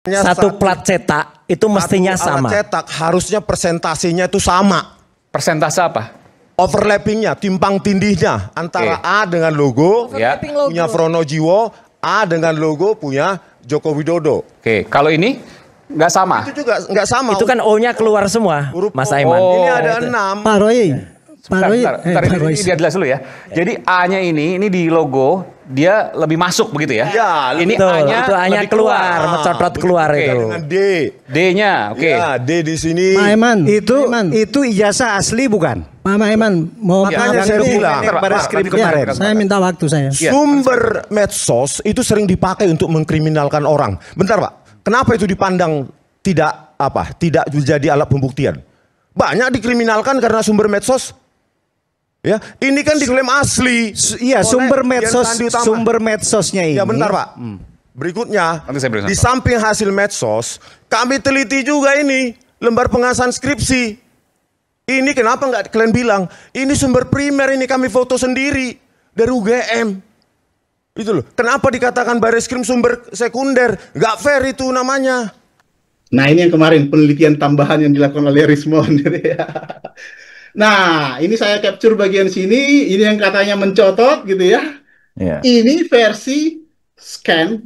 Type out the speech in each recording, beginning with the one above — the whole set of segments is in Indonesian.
Satu plat cetak itu mestinya sama. Alat cetak harusnya presentasinya itu sama. Persentase apa? Overlappingnya, timpang tindihnya antara A dengan logo, punya Fronojiwo, A dengan logo punya Joko Widodo. Oke, kalau ini nggak sama. Itu juga nggak sama. Itu kan O-nya keluar semua, Mas Aiman. Ini ada 6. Pak Roy. Bentar, ini dia jelas dulu ya. Jadi A-nya ini di logo dia lebih masuk begitu ya? Ya, ini A-nya keluar, mencotot keluar itu. Dengan D. D-nya, oke. Ya, D di sini. Pak Aiman. Itu ijazah asli bukan? Pak Aiman, mau Makanya saya bilang pada skrip kemarin. saya minta waktu saya. Sumber medsos itu sering dipakai untuk mengkriminalkan orang. Bentar, Pak. Kenapa itu dipandang tidak menjadi alat pembuktian? Banyak dikriminalkan karena sumber medsos. Ya, ini kan diklaim asli. Iya, sumber medsosnya ini. Ya, bentar, Pak. Berikutnya, di samping hasil medsos, kami teliti juga ini lembar pengasahan skripsi. Ini kenapa nggak kalian bilang? Ini sumber primer, ini kami foto sendiri dari UGM. Itu loh. Kenapa dikatakan Bareskrim sumber sekunder? Nggak fair itu namanya. Nah, ini yang kemarin penelitian tambahan yang dilakukan oleh Rismon. Nah, ini saya capture bagian sini, ini yang katanya mencotot gitu ya. Ini versi scan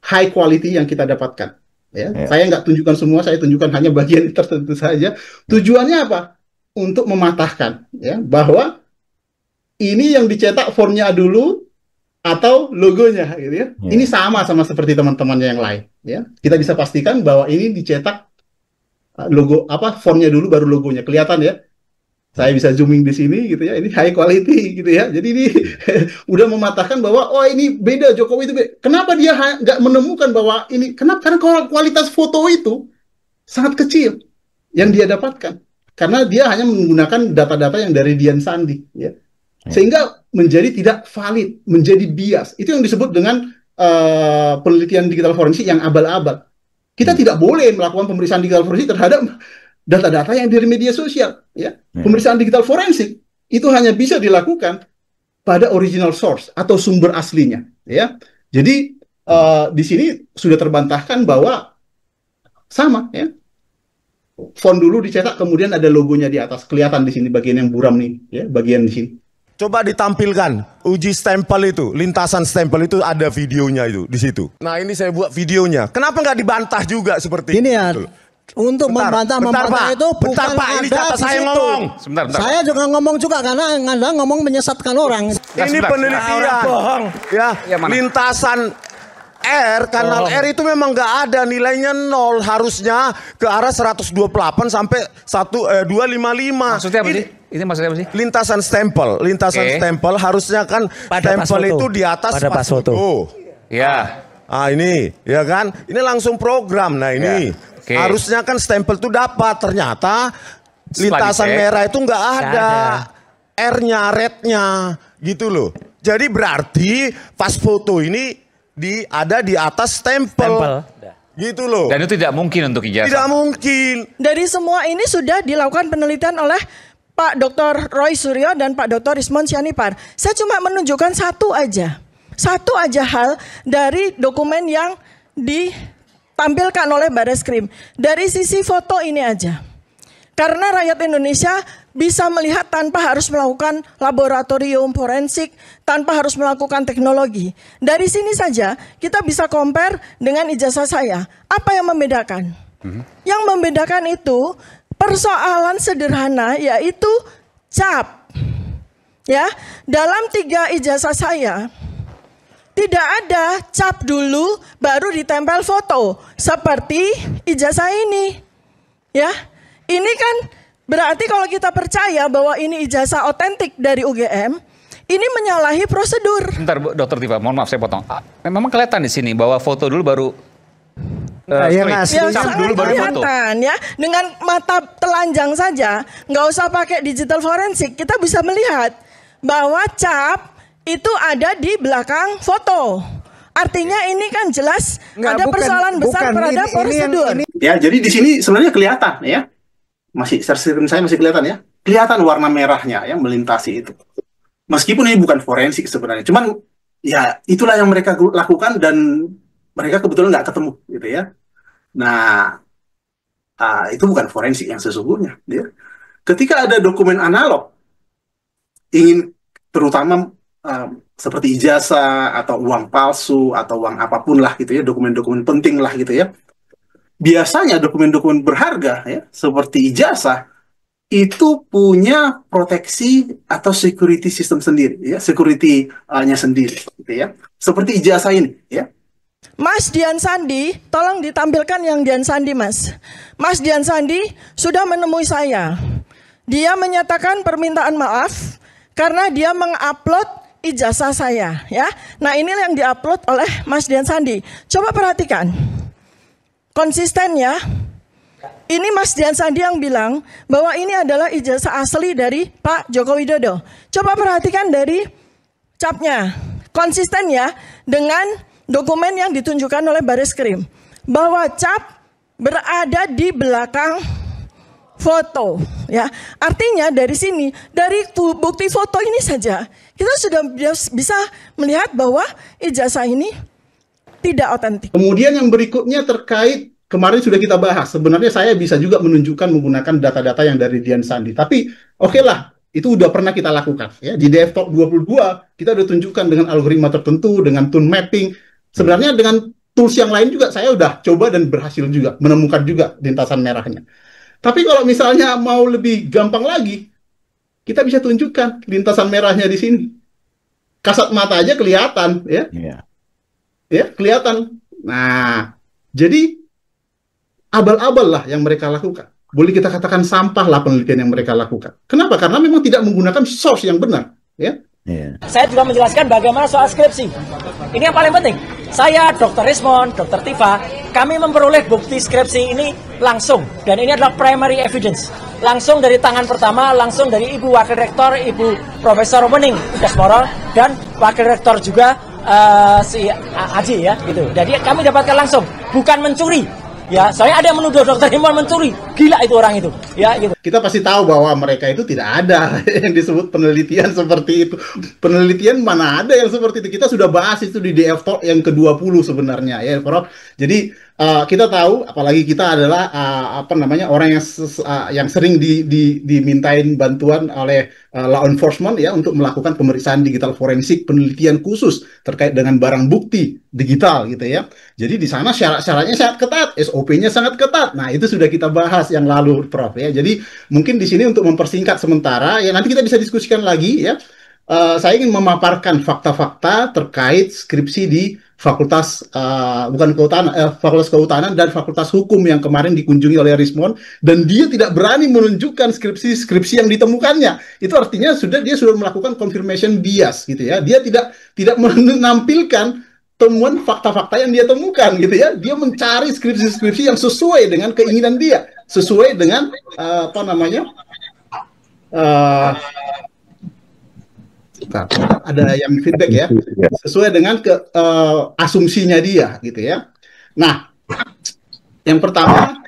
high quality yang kita dapatkan. Ya. Saya nggak tunjukkan semua, saya tunjukkan hanya bagian tertentu saja. Tujuannya apa? Untuk mematahkan ya, bahwa ini yang dicetak fontnya dulu atau logonya gitu ya. Ini sama seperti teman-temannya yang lain ya. Kita bisa pastikan bahwa ini dicetak logo fontnya dulu baru logonya. Kelihatan ya. Saya bisa zooming di sini gitu ya, ini high quality gitu ya. Jadi ini udah mematahkan bahwa oh ini beda, Jokowi itu beda. Kenapa dia nggak menemukan bahwa ini? Kenapa? Karena kualitas foto itu sangat kecil yang dia dapatkan. Karena dia hanya menggunakan data-data yang dari Dian Sandi ya. Sehingga menjadi tidak valid, menjadi bias. Itu yang disebut dengan penelitian digital forensik yang abal-abal. Kita tidak boleh melakukan pemeriksaan digital forensik terhadap data-data yang dari media sosial, ya. Pemeriksaan digital forensik itu hanya bisa dilakukan pada original source atau sumber aslinya, ya. Jadi di sini sudah terbantahkan bahwa sama, ya. Font dulu dicetak, kemudian ada logonya di atas, kelihatan di sini bagian yang buram nih, ya, bagian di sini. Coba ditampilkan uji stempel itu, lintasan stempel itu ada videonya itu di situ. Nah ini saya buat videonya. Kenapa nggak dibantah juga seperti ini ya? Itu? Untuk membantah itu bukan Pak, ini kata saya ngomong. Sebentar. Saya juga ngomong juga karena Anda ngomong menyesatkan orang. Ini penelitian. Ya, lintasan R, kanal R itu memang nggak ada, nilainya 0, harusnya ke arah 128 sampai 255. Maksudnya apa sih? Ini maksudnya apa sih? Lintasan stempel harusnya kan stempel itu di atas pas foto. Ya. Ah ini, ya kan? Ini langsung program. Nah ini. Harusnya kan stempel itu dapat, ternyata lintasan merah itu nggak ada R-nya, red-nya, gitu loh. Jadi berarti pas foto ini ada di atas stempel. Gitu loh. Dan itu tidak mungkin untuk ijazah. Tidak mungkin. Dari semua ini sudah dilakukan penelitian oleh Pak Dr. Roy Suryo dan Pak Dr. Rismon Sianipar. Saya cuma menunjukkan satu aja hal dari dokumen yang ditampilkan oleh Bareskrim. Dari sisi foto ini aja. Karena rakyat Indonesia bisa melihat tanpa harus melakukan laboratorium forensik, tanpa harus melakukan teknologi. Dari sini saja kita bisa compare dengan ijazah saya. Apa yang membedakan? Yang membedakan itu persoalan sederhana, yaitu cap. Ya, dalam 3 ijazah saya tidak ada cap dulu baru ditempel foto seperti ijazah ini. Ya, ini kan berarti kalau kita percaya bahwa ini ijazah otentik dari UGM, ini menyalahi prosedur. Bentar, Dokter Tifa, mohon maaf saya potong. Memang kelihatan di sini bahwa foto dulu baru sangat kelihatan ya. Dengan mata telanjang saja, nggak usah pakai digital forensik, kita bisa melihat bahwa cap itu ada di belakang foto. Artinya ini kan jelas ada persoalan besar terhadap prosedur. Ya, jadi di sini sebenarnya kelihatan ya. Masih screen saya masih kelihatan ya. Kelihatan warna merahnya yang melintasi itu. Meskipun ini bukan forensik sebenarnya. Cuman ya itulah yang mereka lakukan dan mereka kebetulan nggak ketemu gitu ya. Nah, itu bukan forensik yang sesungguhnya. Ya. Ketika ada dokumen analog, ingin terutama seperti ijazah atau uang palsu atau uang apapun lah gitu ya, dokumen-dokumen penting lah gitu ya. Biasanya dokumen-dokumen berharga ya, seperti ijazah itu punya proteksi atau security system sendiri ya, security-nya sendiri gitu ya. Seperti ijazah ini ya. Mas Dian Sandi, tolong ditampilkan yang Dian Sandi, Mas. Mas Dian Sandi sudah menemui saya. Dia menyatakan permintaan maaf karena dia mengupload ijazah saya, ya. Nah, inilah yang diupload oleh Mas Dian Sandi. Coba perhatikan. Konsisten ya. Ini Mas Dian Sandi yang bilang bahwa ini adalah ijazah asli dari Pak Joko Widodo. Coba perhatikan dari capnya. Konsisten ya dengan dokumen yang ditunjukkan oleh Bareskrim. Bahwa cap berada di belakang foto, ya. Artinya dari sini, dari bukti foto ini saja, kita sudah bisa melihat bahwa ijazah ini tidak otentik. Kemudian yang berikutnya terkait, kemarin sudah kita bahas, sebenarnya saya bisa juga menunjukkan menggunakan data-data yang dari Dian Sandi. Tapi oke lah, itu udah pernah kita lakukan. Ya. Di DevTalk 22, kita udah tunjukkan dengan algoritma tertentu, dengan tone mapping. Sebenarnya dengan tools yang lain juga saya udah coba dan berhasil juga, menemukan juga lintasan merahnya. Tapi kalau misalnya mau lebih gampang lagi, kita bisa tunjukkan lintasan merahnya di sini. Kasat mata aja kelihatan, ya. Ya, kelihatan. Nah, jadi abal-abal lah yang mereka lakukan. Boleh kita katakan sampah lah penelitian yang mereka lakukan. Kenapa? Karena memang tidak menggunakan source yang benar, ya. Saya juga menjelaskan bagaimana soal skripsi. Ini yang paling penting. Saya, Dr. Rismond, Dr. Tifa, kami memperoleh bukti skripsi ini langsung. Dan ini adalah primary evidence. Langsung dari tangan pertama, langsung dari Ibu Wakil Rektor, Ibu Profesor Wening Dasmoro, dan Wakil Rektor juga si Aji ya, gitu. Jadi kami dapatkan langsung, bukan mencuri. Ya, soalnya ada yang menuduh Dr. Himon mencuri. Gila itu orang itu. Ya, gitu. Kita pasti tahu bahwa mereka itu tidak ada yang disebut penelitian seperti itu. Penelitian mana ada yang seperti itu. Kita sudah bahas itu di DevTalk yang ke-20 sebenarnya ya, Prof. Jadi kita tahu, apalagi kita adalah orang yang sering dimintain bantuan oleh law enforcement ya untuk melakukan pemeriksaan digital forensik, penelitian khusus terkait dengan barang bukti digital gitu ya. Jadi di sana syarat-syaratnya sangat ketat, SOP-nya sangat ketat. Nah, itu sudah kita bahas yang lalu, Prof ya. Jadi mungkin di sini untuk mempersingkat sementara ya, nanti kita bisa diskusikan lagi ya. Saya ingin memaparkan fakta-fakta terkait skripsi di Fakultas Fakultas Kehutanan dan Fakultas Hukum yang kemarin dikunjungi oleh Rismond, dan dia tidak berani menunjukkan skripsi yang ditemukannya. Itu artinya dia sudah melakukan confirmation bias gitu ya. Dia tidak menampilkan temuan fakta-fakta yang dia temukan gitu ya. Dia mencari skripsi-skripsi yang sesuai dengan keinginan dia, sesuai dengan ada yang feedback ya, sesuai dengan asumsinya dia gitu ya. Nah, yang pertama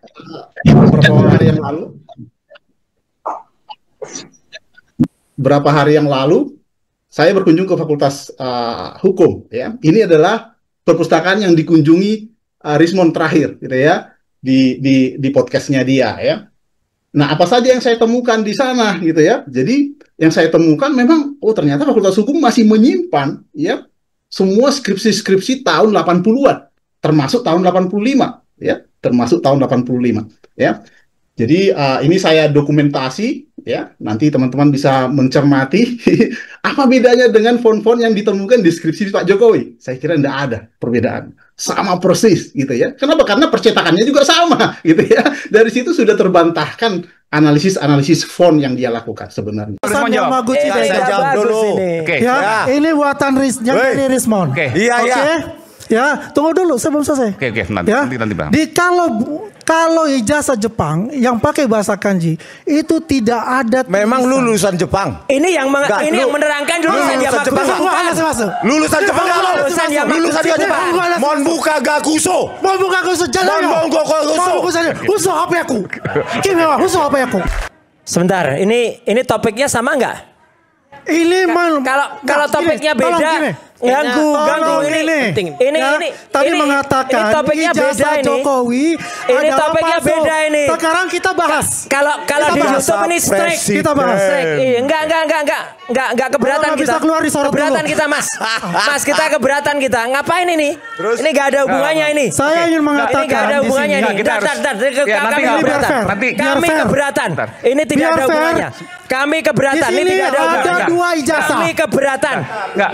beberapa hari yang lalu saya berkunjung ke Fakultas Hukum ya. Ini adalah perpustakaan yang dikunjungi Rismond terakhir gitu ya, di podcastnya dia ya. Nah, apa saja yang saya temukan di sana gitu ya. Jadi yang saya temukan memang ternyata Fakultas Hukum masih menyimpan ya semua skripsi-skripsi tahun 80-an, termasuk tahun 85 ya, termasuk tahun 85 ya. Jadi ini saya dokumentasi ya, nanti teman-teman bisa mencermati apa bedanya dengan font-font yang ditemukan di skripsi Pak Jokowi. Saya kira tidak ada perbedaan, sama persis gitu ya. Kenapa? Karena percetakannya juga sama gitu ya. Dari situ sudah terbantahkan analisis font yang dia lakukan sebenarnya. Yang bagus jawab dulu. Ya, ini buatan dari Rismond. Iya. Ya, tunggu dulu sebelum selesai. Oke, nanti Bang. Kalau ijazah Jepang yang pakai bahasa kanji itu tidak ada. Memang lulusan Jepang. Ini yang menerangkan lulusan Jepang. Lulusan Jepang. Lulusan Jepang. Mon buka gakuso. Uso apa aku? Gimana? Uso apa aku? Sebentar, ini topiknya sama nggak? Ini kalau topiknya beda, Ganggu ini. Tadi mengatakan ijazah Jokowi ini topiknya palsu. beda ini. Sekarang kita bahas. Kalau di YouTube ini strike. Kita bahas. Enggak keberatan kita. Bisa keluar keberatan kita, Mas. Mas, kita keberatan kita. Ngapain ini? Terus? Ini enggak ada hubungannya ini. Saya ingin mengatakan ini enggak ada hubungannya ini. Kami keberatan. Ini tidak ada hubungannya. Kami keberatan. Ini tidak ada hubungannya. Ada dua ijazah. Kami keberatan.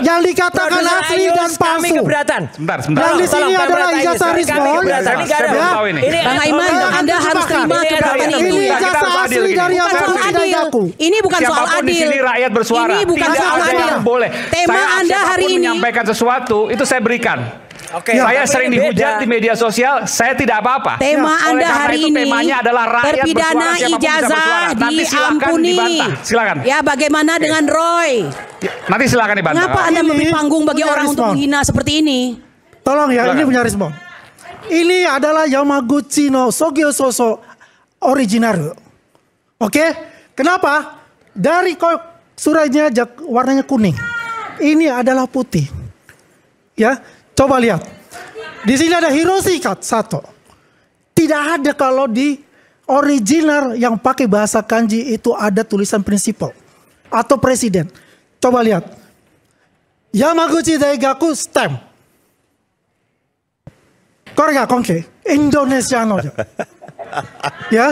Yang dikatakan asli dan palsu. Kami keberatan. Sebentar. Yang di sini adalah ijazah Rismon. Ini Bang Aiman, Anda harus terima keberatan ini. Ini ijazah asli dari Aku. Ini bukan soal Siapapun di adil. sini rakyat bersuara. Ini bukan Tidak soal ada adil. yang boleh. Tema Anda hari ini menyampaikan sesuatu itu saya berikan. Oke, saya sering dihujat di media sosial, saya tidak apa-apa. Tema Anda hari itu, ini temanya adalah rakyat terpidana bersuara, siapapun bisa ijazah bersuara. Nanti silakan diampuni. dibantah. Silakan. Ya, bagaimana dengan Roy? Nanti silakan dibantah. Mengapa Anda memberi panggung bagi orang untuk menghina seperti ini? Tolong ya, ini punya Rismon. Ini adalah Yamaguchi no Sogyo Soso original. Oke? Kenapa? Dari suratnya warnanya kuning. Ini adalah putih. Ya, coba lihat. Di sini ada Hiroshi Sato. Tidak ada kalau di original yang pakai bahasa kanji itu ada tulisan prinsipal atau presiden. Coba lihat. Yamaguchi Daigaku stamp. Korea Konke Indonesia no. Ya,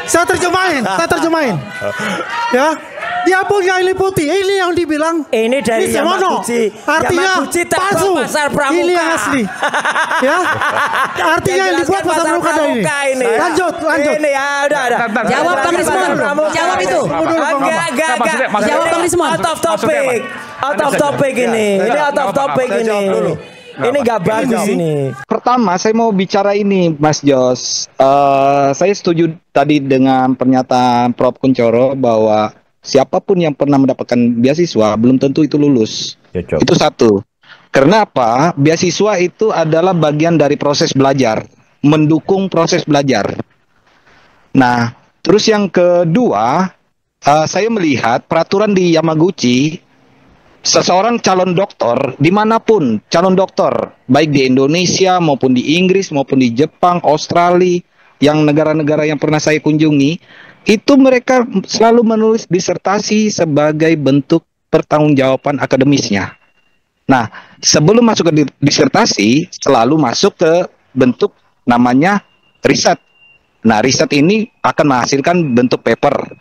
saya terjemahin. Ya, dia punya ini putih. Ini yang dibilang. Ini dari Yamaguchi. Artinya palsu. Ini yang asli. Ya, artinya yang dibuat pasar pramuka ini. Lanjut. Ini ya, udah. Jawab Bang Rismon. Jawab itu. Enggak. Jawab Bang Rismon. Out of topic ini. Ini out of topic ini. Ini nggak bagus ini. Pertama, saya mau bicara ini, Mas Jos. Saya setuju tadi dengan pernyataan Prof. Kuncoro bahwa siapapun yang pernah mendapatkan beasiswa belum tentu itu lulus. Itu satu. Karena apa? Beasiswa itu adalah bagian dari proses belajar, mendukung proses belajar. Nah, terus yang kedua, saya melihat peraturan di Yamaguchi. Seseorang calon doktor dimanapun, calon dokter baik di Indonesia maupun di Inggris maupun di Jepang, Australia, yang negara-negara yang pernah saya kunjungi, itu mereka selalu menulis disertasi sebagai bentuk pertanggungjawaban akademisnya. Nah, sebelum masuk ke disertasi selalu masuk ke bentuk namanya riset. Nah, riset ini akan menghasilkan bentuk paper.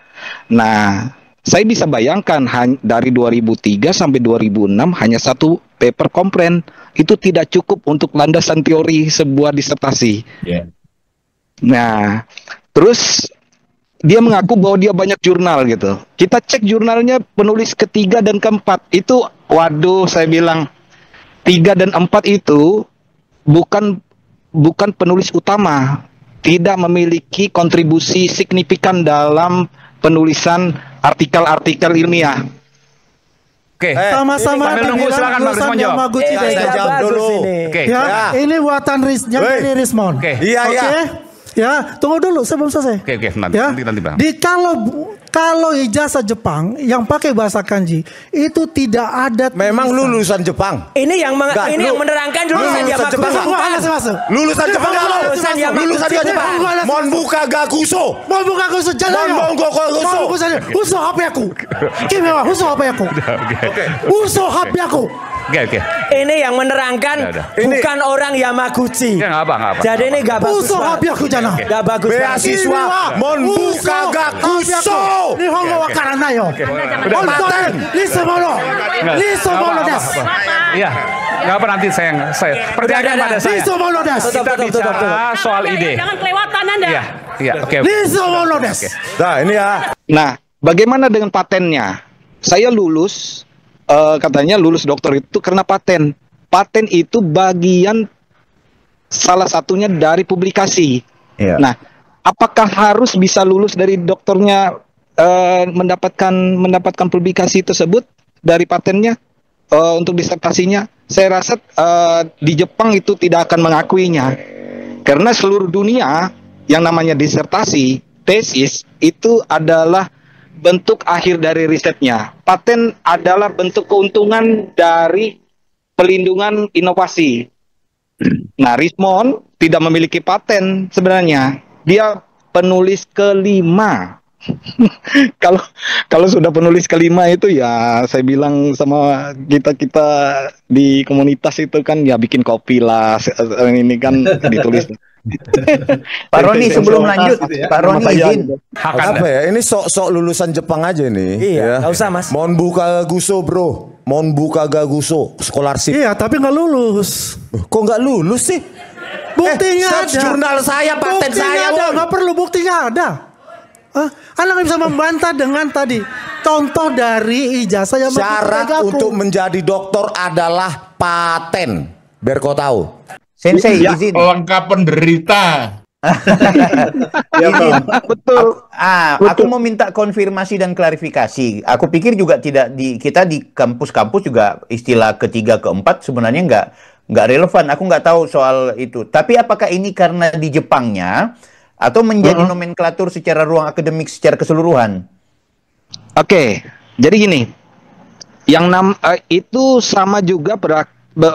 Nah, saya bisa bayangkan dari 2003 sampai 2006 hanya satu paper komplain. Itu tidak cukup untuk landasan teori sebuah disertasi. Nah, terus dia mengaku bahwa dia banyak jurnal gitu. Kita cek jurnalnya penulis ketiga dan keempat. Itu waduh, saya bilang 3 dan 4 itu bukan penulis utama. Tidak memiliki kontribusi signifikan dalam penulisan artikel-artikel ilmiah. Oke. Sama-sama silakan Bang Rismon jawab. Yamaguchi jawab dulu. Oke. Ya, ini buatan dari Rismon. Oke. Iya. Ya, tunggu dulu sebelum selesai. Oke, nanti, ya. nanti Bang. Kalau ijazah Jepang yang pakai bahasa kanji itu tidak ada. Memang lulusan Jepang. Ini yang menerangkan lulusan Jepang. Lulusan Jepang. Lulusan Jepang. Mon buka gakuso. Mon buka gakuso. Jangan. Uso HP aku. Kimewa uso HP aku. Uso HP aku. Oke. Ini yang menerangkan bukan orang Yamaguchi. Ya, nggak apa. Jadi ini nggak bagus. Uso HP aku jangan. Nggak bagus. Beasiswa Mon buka gakuso. Nihongo wa karanayo. Paten. Lisomono des. Iya. Nggak apa nanti saya percayakan pada saya. Lisomono des. Kita bicara soal ide. Jangan kelewatan Anda. Iya. Oke. Lisomono des. Nah, ini ya. Nah, bagaimana dengan patennya? Saya lulus, katanya lulus dokter itu karena paten. Paten itu bagian salah satunya dari publikasi. Nah, apakah harus bisa lulus dari dokternya mendapatkan publikasi tersebut dari patennya untuk disertasinya? Saya rasa di Jepang itu tidak akan mengakuinya, karena seluruh dunia yang namanya disertasi, tesis itu adalah bentuk akhir dari risetnya. Paten adalah bentuk keuntungan dari pelindungan inovasi. Nah, Rismond tidak memiliki paten sebenarnya. Dia penulis kelima. Kalau sudah penulis kelima itu ya saya bilang sama kita di komunitas itu kan ya bikin kopi lah, ini kan ditulis. Pak Roni sebelum lanjut, Pak Roni izin. Apa ya? Ini sok-sok lulusan Jepang aja nih. Iya, nggak usah Mas. Monbuka Guso bro, Monbuka Gaguso, scholarship. Iya, tapi nggak lulus. Kok nggak lulus sih? Buktinya ada. Jurnal saya, paten Buktinya saya. ada, nggak perlu buktinya ada. Anda nggak bisa membantah dengan tadi contoh dari ijazah yang syarat untuk menjadi dokter adalah paten. Biar kau tahu. Sensei ya, izin. Lengkap penderita. Izin. Betul. Aku mau minta konfirmasi dan klarifikasi. Aku pikir juga tidak kita di kampus-kampus juga istilah ketiga keempat sebenarnya nggak relevan. Aku nggak tahu soal itu. Tapi apakah ini karena di Jepangnya atau menjadi nomenklatur secara ruang akademik secara keseluruhan? Oke, jadi gini, yang itu sama juga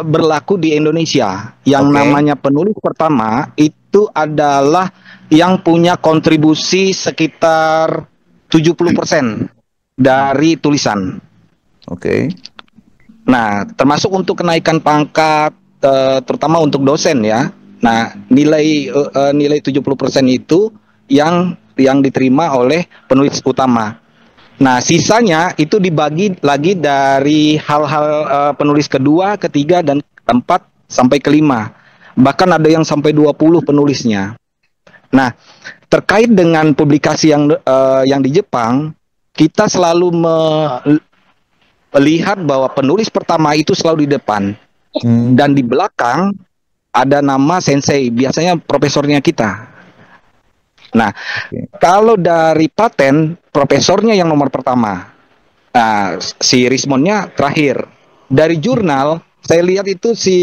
berlaku di Indonesia. Yang namanya penulis pertama itu adalah yang punya kontribusi sekitar 70% dari tulisan. Nah, termasuk untuk kenaikan pangkat, terutama untuk dosen ya. Nah, nilai 70% itu yang diterima oleh penulis utama. Nah, sisanya itu dibagi lagi dari hal-hal penulis kedua, ketiga, dan keempat sampai kelima. Bahkan ada yang sampai 20 penulisnya. Nah, terkait dengan publikasi yang di Jepang, kita selalu melihat bahwa penulis pertama itu selalu di depan. Dan di belakang ada nama sensei, biasanya profesornya kita. Nah, kalau dari paten, profesornya yang nomor pertama. Nah, si Rismondnya terakhir. Dari jurnal, saya lihat itu si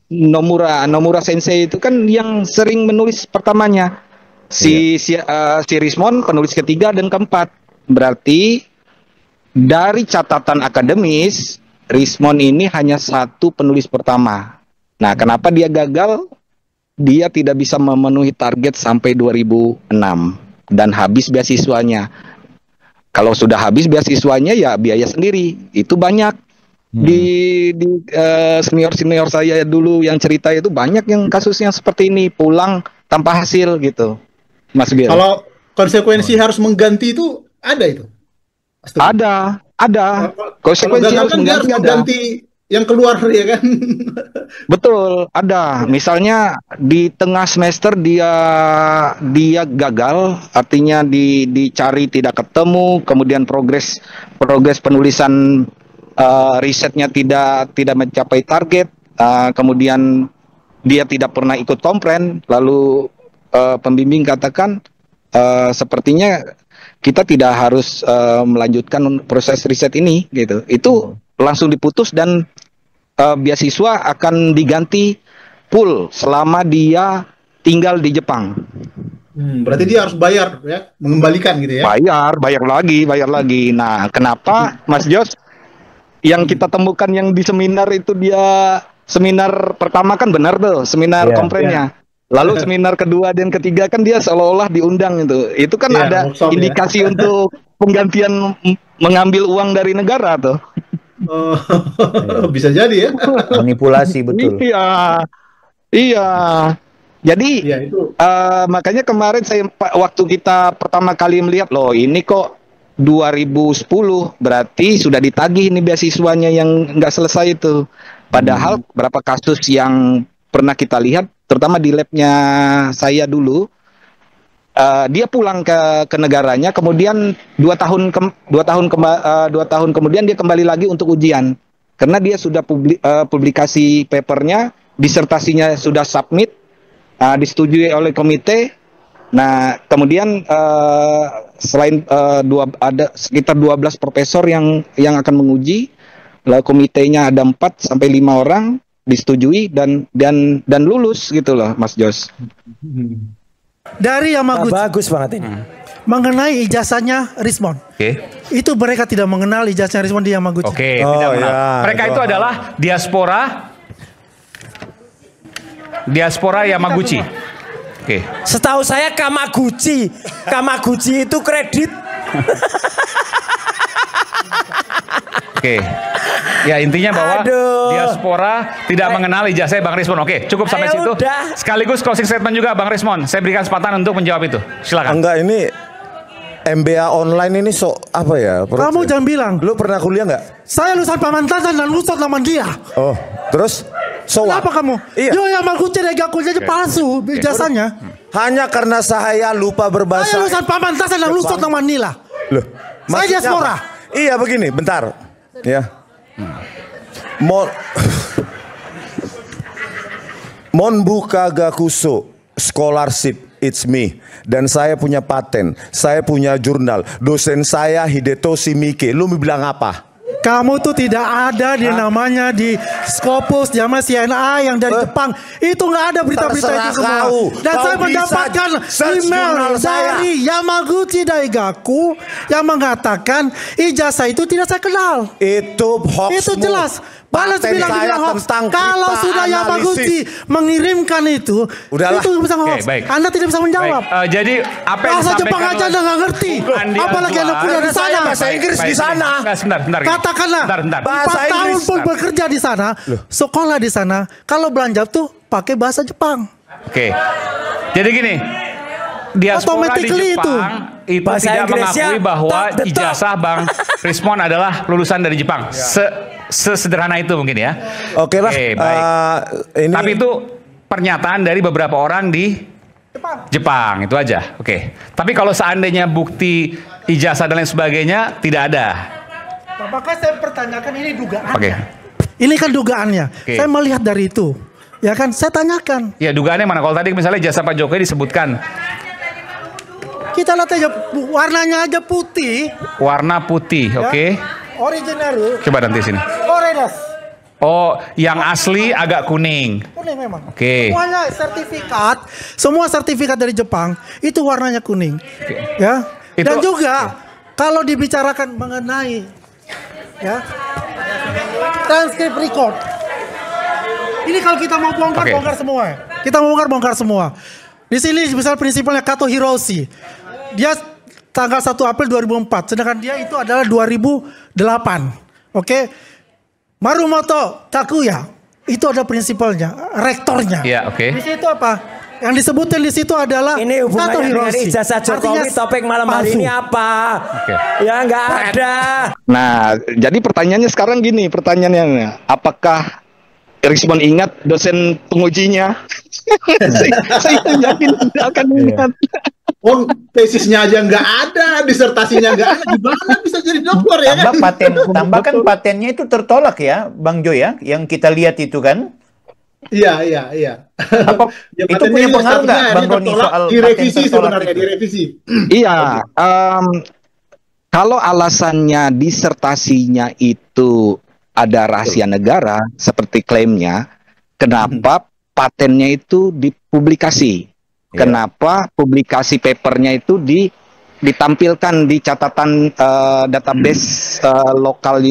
Nomura sensei itu kan yang sering menulis pertamanya. Si Rismond penulis ketiga dan keempat. Berarti dari catatan akademis, Rismond ini hanya satu penulis pertama. Nah, kenapa dia gagal? Dia tidak bisa memenuhi target sampai 2006 dan habis beasiswanya. Kalau sudah habis beasiswanya ya biaya sendiri. Itu banyak. Di senior saya dulu yang cerita itu banyak yang kasusnya seperti ini, pulang tanpa hasil gitu. Mas Bill. Kalau konsekuensi harus mengganti itu ada itu? Ada. Konsekuensi harus mengganti yang keluar ya kan? Betul, ada. Misalnya di tengah semester dia gagal, artinya dicari tidak ketemu, kemudian progres penulisan risetnya tidak mencapai target, kemudian dia tidak pernah ikut kompren, lalu pembimbing katakan sepertinya kita tidak harus melanjutkan proses riset ini gitu. Itu langsung diputus dan beasiswa akan diganti full selama dia tinggal di Jepang. Berarti dia harus bayar ya, mengembalikan gitu ya? Bayar lagi. Nah, kenapa Mas Jos yang kita temukan yang di seminar itu dia seminar pertama kan benar tuh, seminar komprennya. Lalu seminar kedua dan ketiga kan dia seolah-olah diundang itu. Itu kan ada indikasi untuk penggantian mengambil uang dari negara tuh. Bisa jadi ya. Manipulasi betul. Iya. Jadi makanya kemarin waktu kita pertama kali melihat loh ini kok 2010 berarti sudah ditagih ini beasiswanya yang nggak selesai itu. Padahal berapa kasus yang pernah kita lihat, terutama di labnya saya dulu, dia pulang ke negaranya, kemudian 2 tahun kemudian dia kembali lagi untuk ujian, karena dia sudah publikasi papernya, disertasinya sudah submit, disetujui oleh komite. Nah, kemudian selain ada sekitar 12 profesor yang akan menguji, lalu komitenya ada 4 sampai 5 orang disetujui dan lulus gitu loh, Mas Jos. Dari Yamaguchi. Bagus banget ini. mengenai ijazahnya Rismond. Itu mereka tidak mengenal ijazahnya Rismond di Yamaguchi. Tidak mengenal. Mereka itu adalah diaspora Yamaguchi. Setahu saya Kamaguchi. Kamaguchi itu kredit. Ya intinya bahwa diaspora tidak mengenal ijazah Bang Rismond. Cukup sampai situ. Sekaligus closing statement juga Bang Rismond. Saya berikan kesempatan untuk menjawab itu. Silakan. Enggak, ini MBA online ini apa ya? Kamu jangan bilang. Lu pernah kuliah nggak? Saya lulusan Pamantasan dan lulusan Lamandia. Oh, terus? Kenapa kamu? Iya. Yo Yamaguchi Daigaku jadi palsu ijazahnya. Hanya karena saya lupa berbahasa. Saya lulusan Pamantasan dan lulusan Manila. Loh, saya diaspora. Iya begini, bentar. Ya. Monbuka Gakuso Scholarship It's Me. Dan saya punya paten, saya punya jurnal. Dosen saya Hidetoshi Miike. Lu bilang apa? Kamu tuh tidak ada di namanya di Scopus, sama CNA yang dari Jepang. Itu nggak ada berita-berita itu semua. Dan saya mendapatkan email dari Yamaguchi Daigaku yang mengatakan ijazah itu tidak saya kenal. Itu hoax. Itu jelas. Balas bilang hoax. Kalau sudah Yamaguchi mengirimkan itu bisa hoax. Anda tidak bisa menjawab. Jadi apa yang bahasa Jepang aja Anda nggak ngerti. Apalagi Anda kuliah di sana. Bahasa Inggris di sana. Sebentar. Katakanlah 4 tahun pun bekerja di sana, sekolah di sana. Kalau belanja tuh pakai bahasa Jepang. Jadi gini. Diaspora di Jepang itu tidak mengakui bahwa ijazah Bang Rismond adalah lulusan dari Jepang. Sesederhana itu mungkin ya. Baik. Tapi itu pernyataan dari beberapa orang di Jepang itu aja. Tapi kalau seandainya bukti ijazah dan lain sebagainya tidak ada. Maka saya pertanyakan ini dugaannya. Ini kan dugaannya. Saya melihat dari itu. Ya kan, saya tanyakan. Ya dugaannya mana? Kalau tadi misalnya ijazah Pak Jokowi disebutkan. Kita lihat aja warnanya aja putih. Warna putih, Original. Coba nanti sini. Orange. Oh, yang asli agak kuning. Kuning memang. Semuanya semua sertifikat dari Jepang itu warnanya kuning. Ya. Dan juga kalau dibicarakan mengenai transkrip record. Ini kalau kita mau bongkar semua. Kita mau bongkar semua. Di sini misal prinsipalnya Kato Hiroshi. Dia tanggal 1 April 2004. Sedangkan dia itu adalah 2008. Marumoto Takuya. Itu ada prinsipalnya, rektornya. Di situ apa? Yang disebutin di situ adalah ini hubungannya dengan ijazah Jokowi. Topik malam hari ini apa? Ya nggak ada. Nah, jadi pertanyaannya sekarang gini, pertanyaannya, apakah Rismond ingat dosen pengujinya? Saya yakin tidak akan ingat. Oh, tesisnya aja nggak ada, disertasinya nggak ada, gimana bisa jadi dokter ya? Tambahkan patennya itu tertolak ya, Bang Jo ya, yang kita lihat itu kan? Iya. Apa itu punya pengaruh nggak, Bang Roni, soal direvisi sebenarnya, direvisi? Iya, kalau alasannya disertasinya itu ada rahasia negara seperti klaimnya, kenapa patennya itu dipublikasi? Kenapa publikasi papernya itu ditampilkan di catatan database lokal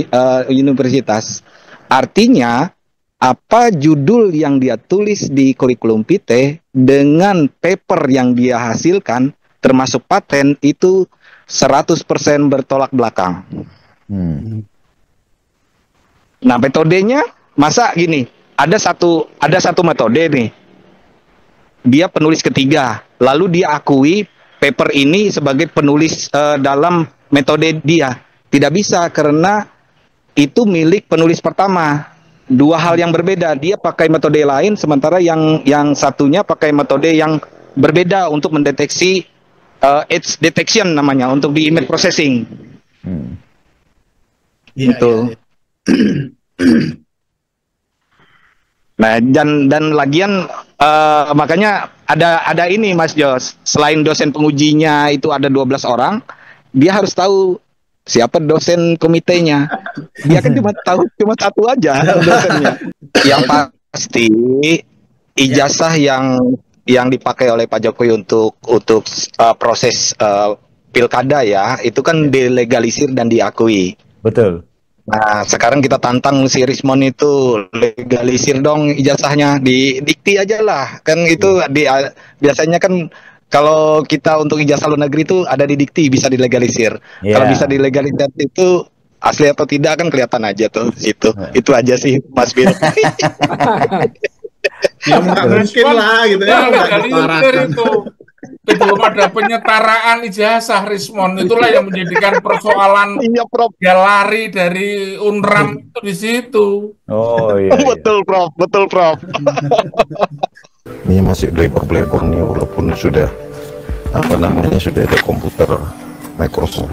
universitas? Artinya apa judul yang dia tulis di kurikulum vitae dengan paper yang dia hasilkan termasuk paten itu 100% bertolak belakang. Nah, metodenya masa gini, ada satu metode nih. Dia penulis ketiga, lalu dia akui paper ini sebagai penulis dalam metode dia. Tidak bisa karena itu milik penulis pertama. Dua hal yang berbeda. Dia pakai metode lain sementara yang satunya pakai metode yang berbeda untuk mendeteksi edge detection namanya, untuk di image processing. Itu. Nah, dan lagian makanya ada ini Mas Jos, selain dosen pengujinya itu ada 12 orang, dia harus tahu siapa dosen komitenya. Dia kan cuma satu aja dosennya. Yang pasti ijazah yang dipakai oleh Pak Jokowi untuk proses pilkada ya, itu kan dilegalisir dan diakui. Betul. Nah, sekarang kita tantang si Rismon itu legalisir dong ijazahnya, di dikti aja lah. Kan itu biasanya kan kalau kita untuk ijazah luar negeri itu ada di dikti bisa dilegalisir. Kalau bisa dilegalisir itu asli atau tidak kan kelihatan aja tuh itu. Itu aja sih Mas Bill. Ya mungkin lah gitu ya. Itu belum ada penyetaraan ijazah Rismon, itulah yang menjadikan persoalan dia lari dari UNRAM itu di situ. Oh iya. Betul Prof, betul Prof. Ini masih blegor nih walaupun sudah sudah ada komputer Microsoft.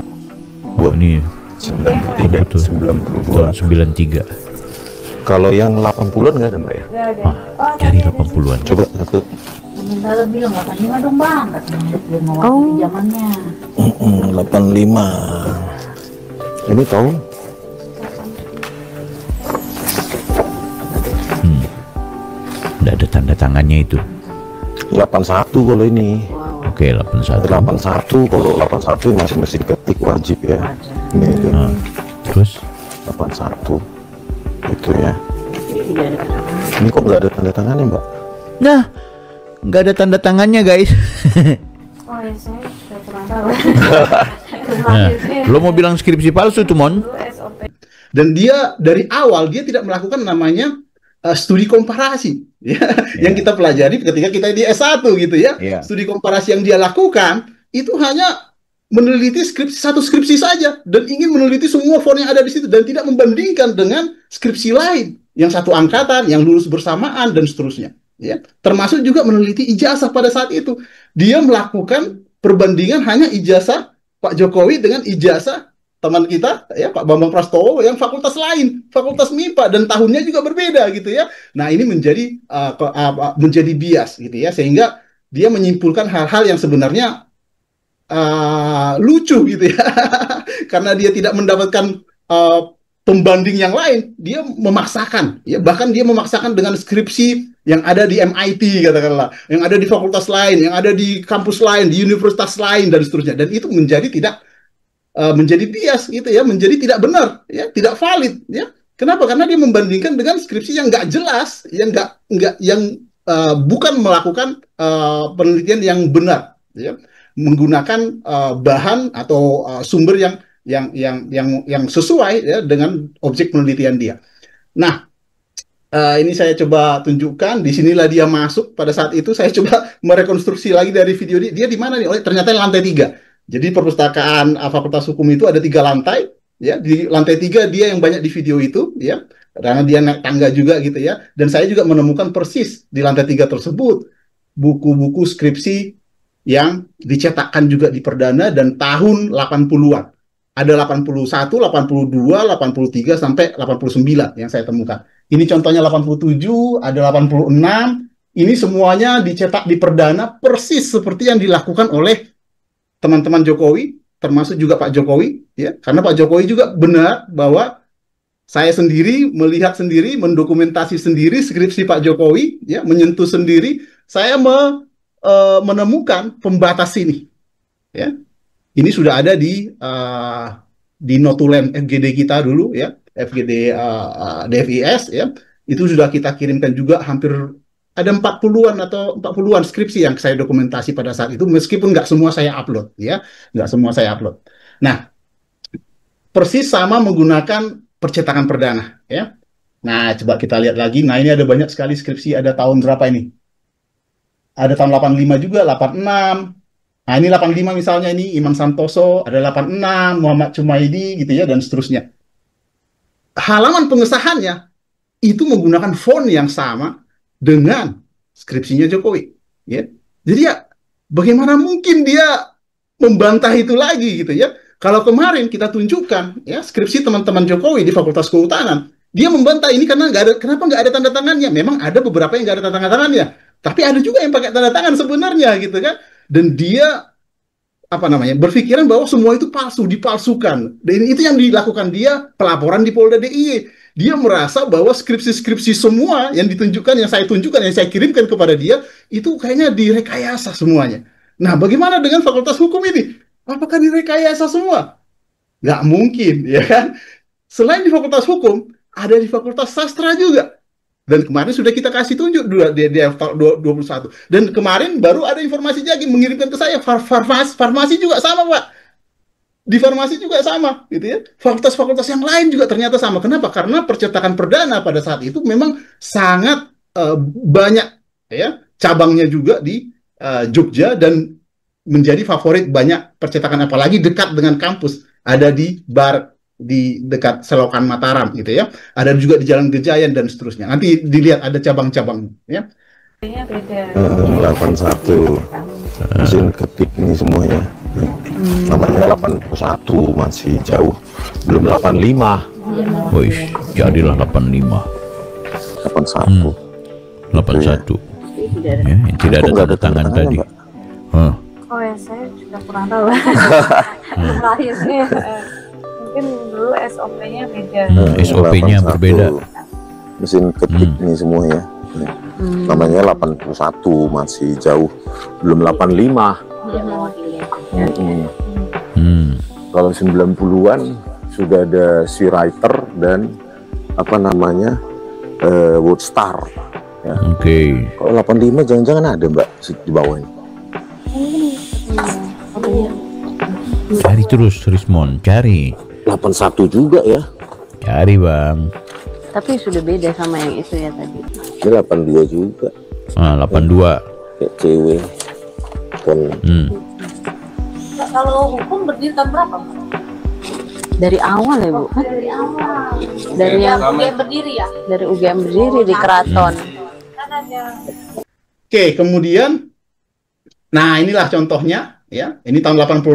Buat ini 93. Kalau yang 80-an nggak ada Mbak ya? Cari 80-an. Coba satu. Sementara bilang 85 dong Bang, belum mau zamannya. 85. Ini tahun? Nggak ada tanda tangannya itu. 81 kalau ini. Oke, 81. 81 kalau 81 masih mesti diketik wajib ya. Ini itu. Terus 81 itu ya. Ini kok nggak ada tanda tangannya Mbak? Nah, nggak ada tanda tangannya guys. Oh ya, saya sudah kurang tahu. Nah, lo mau bilang skripsi palsu tuh Mon? Dan dia dari awal dia tidak melakukan namanya studi komparasi ya, yang kita pelajari ketika kita di S1 gitu ya. Studi komparasi yang dia lakukan itu hanya meneliti satu skripsi saja dan ingin meneliti semua font yang ada di situ dan tidak membandingkan dengan skripsi lain yang satu angkatan, yang lulus bersamaan dan seterusnya. Ya, termasuk juga meneliti ijazah pada saat itu. Dia melakukan perbandingan hanya ijazah Pak Jokowi dengan ijazah teman kita ya Pak Bambang Prastowo yang fakultas lain, fakultas MIPA, dan tahunnya juga berbeda gitu ya. Nah, ini menjadi bias gitu ya, sehingga dia menyimpulkan hal-hal yang sebenarnya lucu gitu ya. Karena dia tidak mendapatkan pembanding yang lain, dia memaksakan ya, bahkan dia memaksakan dengan skripsi yang ada di MIT katakanlah, yang ada di fakultas lain, yang ada di kampus lain, di universitas lain dan seterusnya, dan itu menjadi tidak menjadi bias gitu ya, menjadi tidak benar ya, tidak valid ya. Kenapa? Karena dia membandingkan dengan skripsi yang nggak jelas, yang bukan melakukan penelitian yang benar ya, menggunakan bahan atau sumber yang sesuai ya dengan objek penelitian dia. Nah, ini saya coba tunjukkan. Disinilah dia masuk pada saat itu. Saya coba merekonstruksi lagi dari video dia di mana nih? Oh, ternyata lantai 3. Jadi perpustakaan Fakultas Hukum itu ada 3 lantai. Ya, di lantai 3 dia yang banyak di video itu, ya, karena dia naik tangga juga gitu ya. Dan saya juga menemukan persis di lantai 3 tersebut buku-buku skripsi yang dicetakkan juga di Perdana dan tahun 80-an. Ada 81, 82, 83 sampai 89 yang saya temukan. Ini contohnya 87, ada 86. Ini semuanya dicetak di Perdana persis seperti yang dilakukan oleh teman-teman Jokowi, termasuk juga Pak Jokowi, ya. Karena Pak Jokowi juga benar bahwa saya sendiri melihat sendiri, mendokumentasi sendiri skripsi Pak Jokowi, ya, menyentuh sendiri. Saya menemukan pembatas ini, ya. Ini sudah ada di notulen FGD kita dulu, ya, FGD DFIS, ya. Itu sudah kita kirimkan juga, hampir ada 40-an atau 40-an skripsi yang saya dokumentasi pada saat itu, meskipun nggak semua saya upload, ya, nggak semua saya upload. Nah, persis sama menggunakan percetakan Perdana, ya. Nah, coba kita lihat lagi. Nah, ini ada banyak sekali skripsi. Ada tahun berapa ini? Ada tahun 85 juga, 86. Nah, ini 85 misalnya, ini Imam Santoso, ada 86, Muhammad Cumaidi, gitu ya, dan seterusnya. Halaman pengesahannya itu menggunakan font yang sama dengan skripsinya Jokowi, ya. Jadi ya, bagaimana mungkin dia membantah itu lagi, gitu ya? Kalau kemarin kita tunjukkan, ya, skripsi teman-teman Jokowi di Fakultas Kehutanan, dia membantah ini karena kenapa nggak ada tanda tangannya? Memang ada beberapa yang nggak ada tanda tangannya, tapi ada juga yang pakai tanda tangan sebenarnya, gitu kan? Dan dia berpikiran bahwa semua itu palsu, dipalsukan. Dan itu yang dilakukan dia pelaporan di Polda DIY. Dia merasa bahwa skripsi-skripsi semua yang ditunjukkan, yang saya tunjukkan, yang saya kirimkan kepada dia, itu kayaknya direkayasa semuanya. Nah, bagaimana dengan Fakultas Hukum ini? Apakah direkayasa semua? Nggak mungkin, ya kan? Selain di Fakultas Hukum, ada di Fakultas Sastra juga. Dan kemarin sudah kita kasih tunjuk di 21. Dan kemarin baru ada informasi lagi mengirimkan ke saya, farmasi juga sama, Pak. Di farmasi juga sama, gitu ya. Fakultas-fakultas yang lain juga ternyata sama. Kenapa? Karena percetakan perdana pada saat itu memang sangat banyak, ya, cabangnya juga di Jogja dan menjadi favorit banyak percetakan, apalagi dekat dengan kampus. Ada di di dekat Selokan Mataram, gitu ya. Ada juga di Jalan Gejayan dan seterusnya. Nanti dilihat ada cabang-cabangnya, ya. 81 mesin ketik ini semuanya. Namanya 81, masih jauh, belum 85. Wih, jadilah 85. 81. 81. Ya, yang tidak ada tanda tangan tadi. Oh ya, saya juga kurang tahu. Lahirnya mungkin dulu SOP-nya beda. SOP-nya berbeda. Mesin ketik ini semua ya. Namanya 81, masih jauh, belum 85. Kalau 90-an sudah ada si Writer dan apa namanya Wordstar. Ya. Oke. Kalau 85 jangan-jangan ada Mbak di bawah ini. Cari terus Rismon, cari. 81 juga ya. Cari Bang. Tapi sudah beda sama yang itu ya tadi. Ini 82 juga. 82. Kayak cewek. Kalau hukum berdiri tahun berapa? Dari awal ya Bu? Dari awal. Dari yang UGM berdiri ya? Dari UGM berdiri di Keraton. Oke, kemudian, nah inilah contohnya, ya. Ini tahun 86.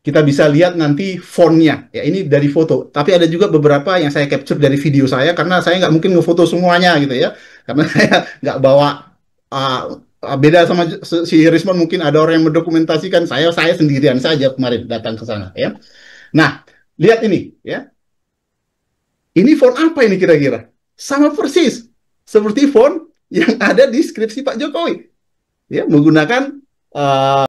Kita bisa lihat nanti fontnya, ya ini dari foto. Tapi ada juga beberapa yang saya capture dari video saya, karena saya nggak mungkin ngefoto semuanya gitu ya. Karena saya nggak bawa, beda sama si Rismon, mungkin ada orang yang mendokumentasikan, saya sendirian saja kemarin datang ke sana. Ya. Nah, lihat ini, ya. Ini font apa ini kira-kira? Sama persis seperti font yang ada di skripsi Pak Jokowi. Ya, menggunakan